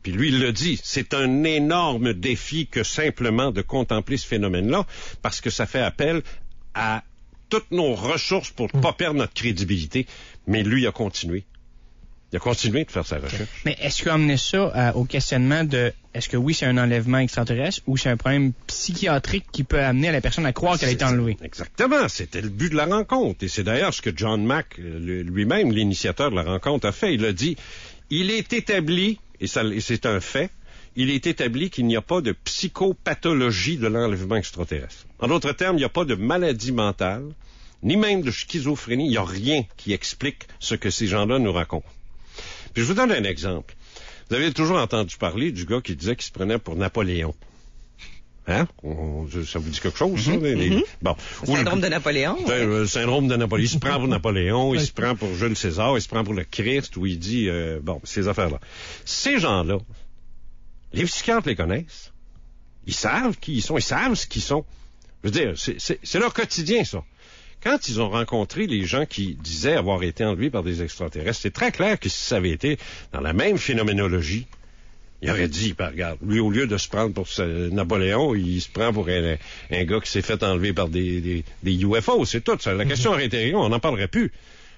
Puis lui, il le dit, c'est un énorme défi que simplement de contempler ce phénomène-là, parce que ça fait appel à toutes nos ressources pour ne pas perdre notre crédibilité. Mais lui, il a continué. Il a continué de faire sa recherche. Mais est-ce qu'il a amené ça au questionnement de est-ce que oui, c'est un enlèvement extraterrestre ou c'est un problème psychiatrique qui peut amener la personne à croire qu'elle a été enlevée? Exactement. C'était le but de la rencontre. Et c'est d'ailleurs ce que John Mack, lui-même, l'initiateur de la rencontre, a fait. Il a dit, il est établi, et c'est un fait, il est établi qu'il n'y a pas de psychopathologie de l'enlèvement extraterrestre. En d'autres termes, il n'y a pas de maladie mentale, ni même de schizophrénie. Il n'y a rien qui explique ce que ces gens-là nous racontent. Puis je vous donne un exemple. Vous avez toujours entendu parler du gars qui disait qu'il se prenait pour Napoléon. Hein? Ça vous dit quelque chose, ça? Bon. Le syndrome de Napoléon. Le syndrome de Napoléon. Il se prend pour Napoléon, il se prend pour Jules César, il se prend pour le Christ, où il dit, ces affaires-là. Ces gens-là, les psychiatres les connaissent. Ils savent qui ils sont, ils savent ce qu'ils sont. Je veux dire, c'est leur quotidien, ça. Quand ils ont rencontré les gens qui disaient avoir été enlevés par des extraterrestres, c'est très clair que si ça avait été dans la même phénoménologie, il aurait dit, regarde, lui, au lieu de se prendre pour Napoléon, il se prend pour un gars qui s'est fait enlever par des UFO, c'est tout. La question aurait été réglée, on n'en parlerait plus.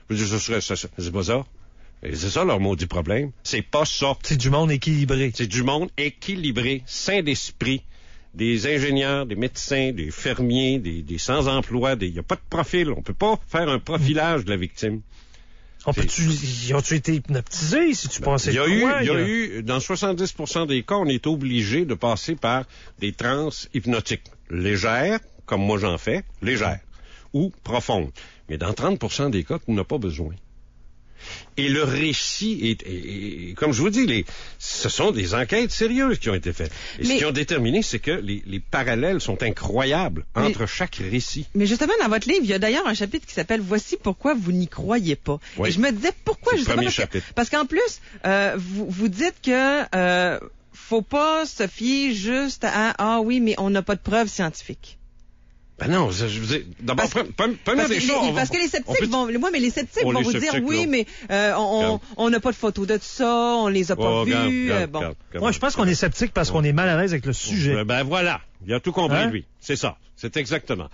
Je veux dire, c'est pas ça. Et c'est ça leur maudit problème. C'est pas ça. C'est du monde équilibré. C'est du monde équilibré, sain d'esprit. Des ingénieurs, des médecins, des fermiers, des sans-emploi, il n'y a pas de profil. On peut pas faire un profilage de la victime. Ils ont-tu été hypnotisés, si tu pensais il y a eu, dans 70% des cas, on est obligé de passer par des transes hypnotiques. Légères, comme moi j'en fais, légères, ou profondes. Mais dans 30% des cas, tu n'as pas besoin. Et le récit est comme je vous dis, ce sont des enquêtes sérieuses qui ont été faites. Et ce qu'ils ont déterminé, c'est que les parallèles sont incroyables entre chaque récit. Mais justement, dans votre livre, il y a d'ailleurs un chapitre qui s'appelle « Voici pourquoi vous n'y croyez pas ». Oui. Et je me disais, pourquoi justement? Parce qu'en plus, vous dites que faut pas se fier juste à « Ah oui, mais on n'a pas de preuves scientifiques ». Ben non, je veux dire, d'abord, première des choses... Parce que les sceptiques vont vous dire, oui, mais on n'a pas de photos de ça, on les a pas vus. Moi, je pense qu'on est sceptique parce qu'on est mal à l'aise avec le sujet. Ben voilà, il a tout compris, lui. C'est ça, c'est exactement.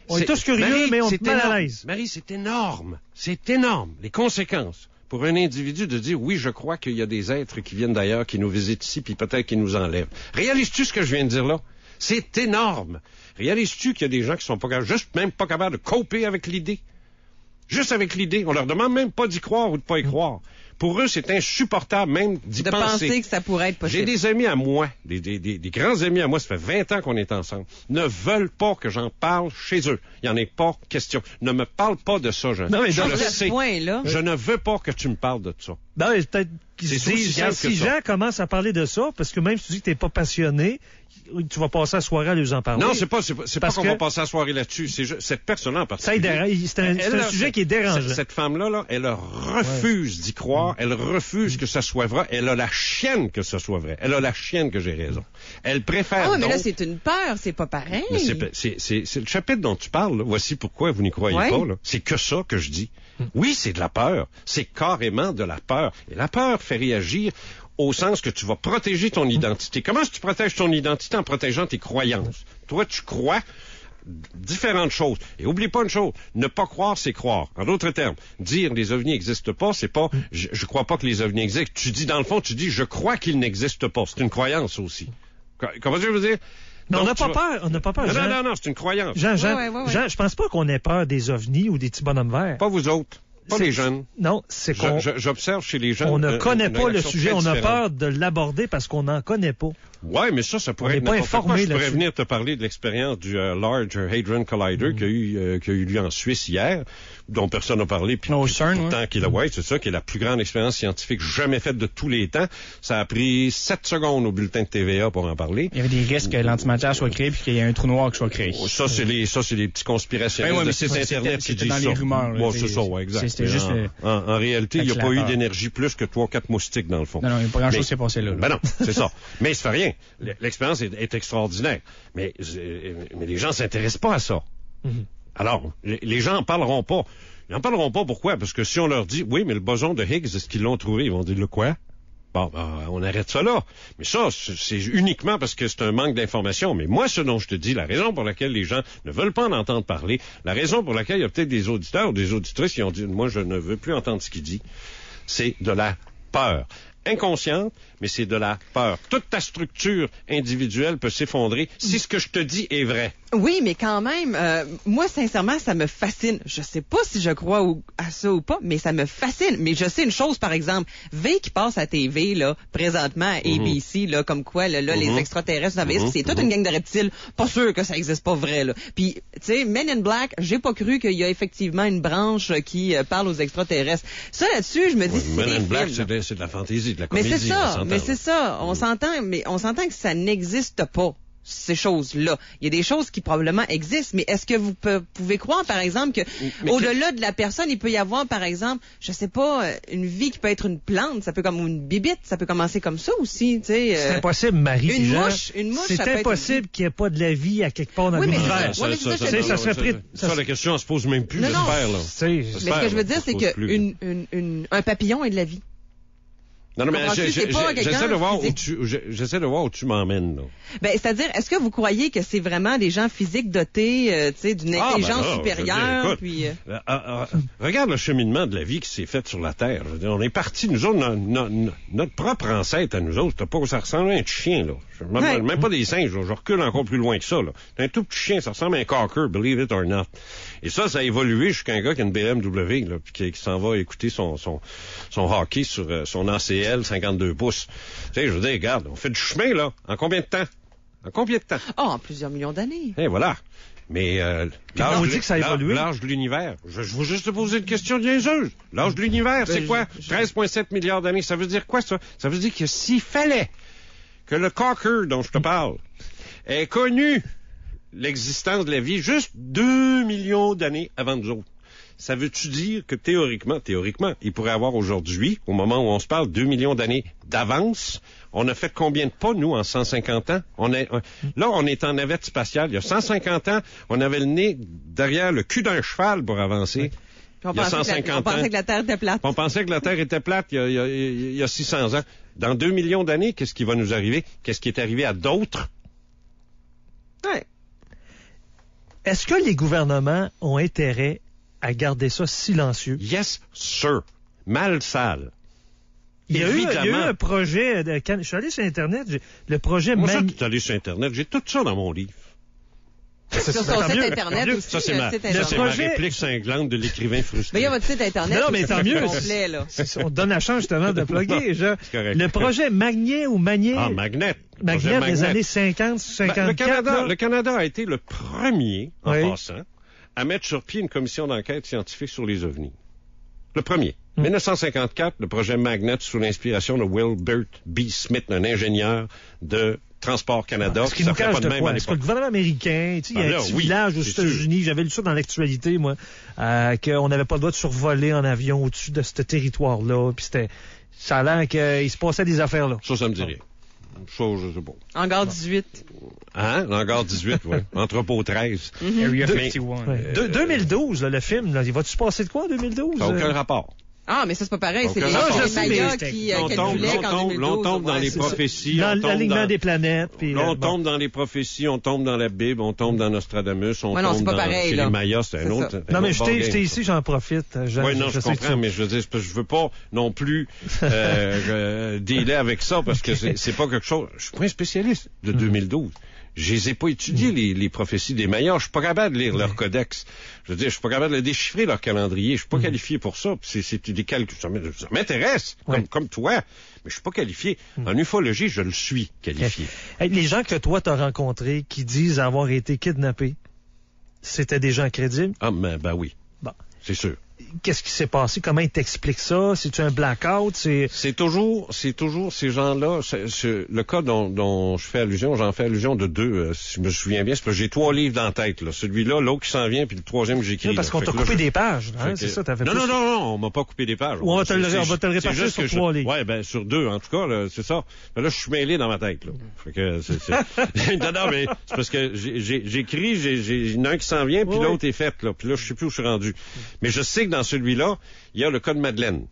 On est tous curieux, mais on est mal à l'aise. Marie, c'est énorme. C'est énorme, les conséquences. Pour un individu de dire, oui, je crois qu'il y a des êtres qui viennent d'ailleurs, qui nous visitent ici, puis peut-être qui nous enlèvent. Réalises-tu ce que je viens de dire là? C'est énorme. Réalises-tu qu'il y a des gens qui sont même pas capables de coper avec l'idée? Juste avec l'idée. On leur demande même pas d'y croire ou de pas y croire. Pour eux, c'est insupportable même d'y penser. De penser que ça pourrait être possible. J'ai des amis à moi, des grands amis à moi, ça fait 20 ans qu'on est ensemble, ne veulent pas que j'en parle chez eux. Il n'y en est pas question. Ne me parle pas de ça, Jean. Non, mais je le sais. Point-là. Je ne veux pas que tu me parles de ça. Non, mais peut-être si Jean commence à parler de ça, parce que même si tu dis que t'es pas passionné, tu vas passer la soirée à lui en parler. Non, c'est pas qu'on va passer la soirée là-dessus. C'est cette personne-là en particulier. C'est un sujet qui est dérangeant. Cette femme-là, elle refuse d'y croire. Elle refuse que ça soit vrai. Elle a la chienne que ça soit vrai. Elle a la chienne que j'ai raison. Elle préfère. Ah, mais là, c'est une peur. C'est pas pareil. C'est le chapitre dont tu parles. Là. Voici pourquoi vous n'y croyez pas. Là. C'est que ça que je dis. Oui, c'est de la peur. C'est carrément de la peur. Et la peur fait réagir au sens que tu vas protéger ton identité. Comment est-ce que tu protèges ton identité en protégeant tes croyances? Toi, tu crois différentes choses. Et oublie pas une chose, ne pas croire, c'est croire. En d'autres termes, dire les ovnis n'existent pas, c'est pas je crois pas que les ovnis existent. Tu dis, dans le fond, je crois qu'ils n'existent pas. C'est une croyance aussi. Comment je veux dire? Mais on n'a pas peur. On n'a pas peur. Non, c'est une croyance. Jean, je pense pas qu'on ait peur des ovnis ou des petits bonhommes verts. Pas vous autres. Pas les jeunes. Non, c'est qu'on... J'observe chez les jeunes... On ne connaît pas le sujet, on a peur de l'aborder parce qu'on n'en connaît pas. Ouais, mais ça pourrait être n'importe quoi. Je pourrais venir te parler de l'expérience du Large Hadron Collider qui a eu lieu en Suisse hier, dont personne n'a parlé. Puis tant qu'il c'est ça, qui est la plus grande expérience scientifique jamais faite de tous les temps. Ça a pris 7 secondes au bulletin de TVA pour en parler. Il y avait des risques que l'antimatière soit créée puis qu'il y ait un trou noir qui soit créé. Ça, c'est les petits conspirationnistes de sites Internet qui disent ça. Dans les rumeurs. Bon, c'est ça, ouais, exact. C'était juste... En réalité, il n'y a pas eu d'énergie plus que 3-4 moustiques dans le fond. Non, il n'y a pas grand-chose qui s'est passé là. Ben non, c'est ça. Mais ça fait rien. L'expérience est extraordinaire. Mais les gens s'intéressent pas à ça. Alors, les gens n'en parleront pas. Ils n'en parleront pas pourquoi? Parce que si on leur dit, oui, mais le boson de Higgs, est-ce qu'ils l'ont trouvé? Ils vont dire, le quoi? Bon, on arrête ça là. Mais ça, c'est uniquement parce que c'est un manque d'information. Mais moi, ce dont je te dis, la raison pour laquelle les gens ne veulent pas en entendre parler, la raison pour laquelle il y a peut-être des auditeurs ou des auditrices qui ont dit, moi, je ne veux plus entendre ce qu'il dit, c'est de la peur. Inconsciente, mais c'est de la peur. Toute ta structure individuelle peut s'effondrer si ce que je te dis est vrai. Oui, mais quand même, moi, sincèrement, ça me fascine. Je sais pas si je crois à ça ou pas, mais ça me fascine. Mais je sais une chose, par exemple, V qui passe à TV, là, présentement, à ABC, là, comme quoi, là, les extraterrestres, c'est toute une gang de reptiles. Pas sûr que ça existe pas vrai, là. Puis, tu sais, Men in Black, j'ai pas cru qu'il y a effectivement une branche qui parle aux extraterrestres. Ça, là-dessus, je me dis, c'est Men in Black, films. c'est de la fantaisie, de la comédie. Mais c'est ça. On s'entend que ça n'existe pas, ces choses-là. Il y a des choses qui probablement existent, mais est-ce que vous pouvez croire, par exemple, que au-delà de la personne, il peut y avoir, par exemple, je sais pas, une vie qui peut être une plante, ça peut comme une bibite, ça peut commencer comme ça aussi, tu sais. C'est impossible, Marie. Une mouche, c'est impossible qu'il n'y ait pas de la vie à quelque part dans l'univers. Ça serait pris. Ça, la question, on se pose même plus, j'espère, là. Mais ce que je veux dire, c'est qu'un papillon est de la vie. Non, mais j'essaie de voir où tu m'emmènes, là. Ben, c'est-à-dire, est-ce que vous croyez que c'est vraiment des gens physiques dotés, tu sais, d'une intelligence supérieure, puis... Regarde le cheminement de la vie qui s'est fait sur la Terre. Je veux dire, on est partis, nous autres, notre propre ancêtre à nous autres, ça ressemble à un petit chien, là. Même pas des singes, là. Je recule encore plus loin que ça, là. C'est un tout petit chien, ça ressemble à un cocker, believe it or not. Et ça a évolué jusqu'à un gars qui a une BMW, là, puis qui s'en va écouter son hockey sur son ACL 52 pouces. Tu sais, je veux dire, regarde, on fait du chemin, là. En combien de temps? En plusieurs millions d'années. Et voilà. Mais on dit que ça a évolué. L'âge de l'univers. Je veux juste te poser une question niaiseuse. L'âge de l'univers, c'est quoi? 13,7 milliards d'années. Ça veut dire quoi, ça? Ça veut dire que s'il fallait que le cocker dont je te parle ait connu l'existence de la vie juste 2 millions d'années avant nous autres, ça veut-tu dire que théoriquement, il pourrait avoir aujourd'hui, au moment où on se parle, 2 millions d'années d'avance? On a fait combien de pas, nous, en 150 ans? Là, on est en navette spatiale. Il y a 150 ans, on avait le nez derrière le cul d'un cheval pour avancer. On pensait que la Terre était plate. On pensait que la Terre était plate il y a 600 ans. Dans 2 millions d'années, qu'est-ce qui va nous arriver? Qu'est-ce qui est arrivé à d'autres? Ouais. Est-ce que les gouvernements ont intérêt à garder ça silencieux? Yes, sir. Mal sale. Il y a eu un projet, je suis allé sur Internet, le projet... Moi, tu es allé sur Internet, j'ai tout ça dans mon livre. Sur son site Internet aussi. Ça, c'est ma réplique cinglante de l'écrivain frustré. Mais il y a votre site Internet. Non, mais tant mieux. Complet, là. On donne la chance, justement, de plugger. Le projet Magnet ou Magnet. Ah, Magnet. Magnet des années 50, 54. Le Canada a été le premier, en passant, à mettre sur pied une commission d'enquête scientifique sur les ovnis. Le premier. 1954, le projet Magnet, sous l'inspiration de Wilbert B. Smith, un ingénieur de Transport Canada. Ce qui nous cache de quoi? Est-ce que le gouvernement américain, il y a un petit village aux États-Unis, j'avais lu ça dans l'actualité, moi, qu'on n'avait pas le droit de survoler en avion au-dessus de ce territoire-là, puis ça a l'air qu'il se passait des affaires là. Ça me dit rien. Ça, je sais pas. Hangar 18. Hein? Hangar 18, oui. Entrepôt 13. Area 51. 2012, là, le film, là, il va-tu se passer de quoi en 2012? Ça n'a aucun rapport. Ah, mais ça, c'est pas pareil. C'est les Mayas qui calculaient qu'en 2012. On tombe dans les prophéties. Dans l'alignement des planètes. Puis, on tombe dans les prophéties, on tombe dans la Bible, on tombe dans Nostradamus, on tombe dans... pareil, les Mayas, c'est un autre... Non, mais j'étais ici, j'en profite. Oui, non, je comprends, mais je veux dire, je veux pas non plus dealer avec ça, parce que c'est pas quelque chose... Je suis pas un spécialiste de 2012. Je les ai pas étudiés, les prophéties des Mayas. Je suis pas capable de lire leur codex. Je veux dire, je suis pas capable de déchiffrer leur calendrier. Je suis pas qualifié pour ça. C'est des calculs. Ça m'intéresse, comme toi, mais je suis pas qualifié. En ufologie, je le suis qualifié. Les gens que toi t'as rencontrés qui disent avoir été kidnappés, c'était des gens crédibles? Ah, ben oui. Bon. C'est sûr. Qu'est-ce qui s'est passé? Comment ils t'expliquent ça? C'est-tu un blackout? C'est toujours ces gens-là. Le cas dont je fais allusion, j'en fais allusion de deux, si je me souviens bien. C'est parce que j'ai 3 livres dans la tête, là. Celui-là, l'autre qui s'en vient, puis le troisième que j'écris. Parce qu'on t'a coupé des pages, hein? C'est ça, t'as fait Non, on m'a pas coupé des pages. Ou on va te le répartir sur 3 livres. Ouais, ben, sur 2, en tout cas, là, c'est ça. Là, je suis mêlé dans ma tête, là. Fait que, non, mais c'est parce que j'écris, il y en a un qui s'en vient, puis l'autre est fait, là. Puis là, je sais plus où je suis rendu. Mais je sais que dans celui-là, il y a le cas de Madeleine.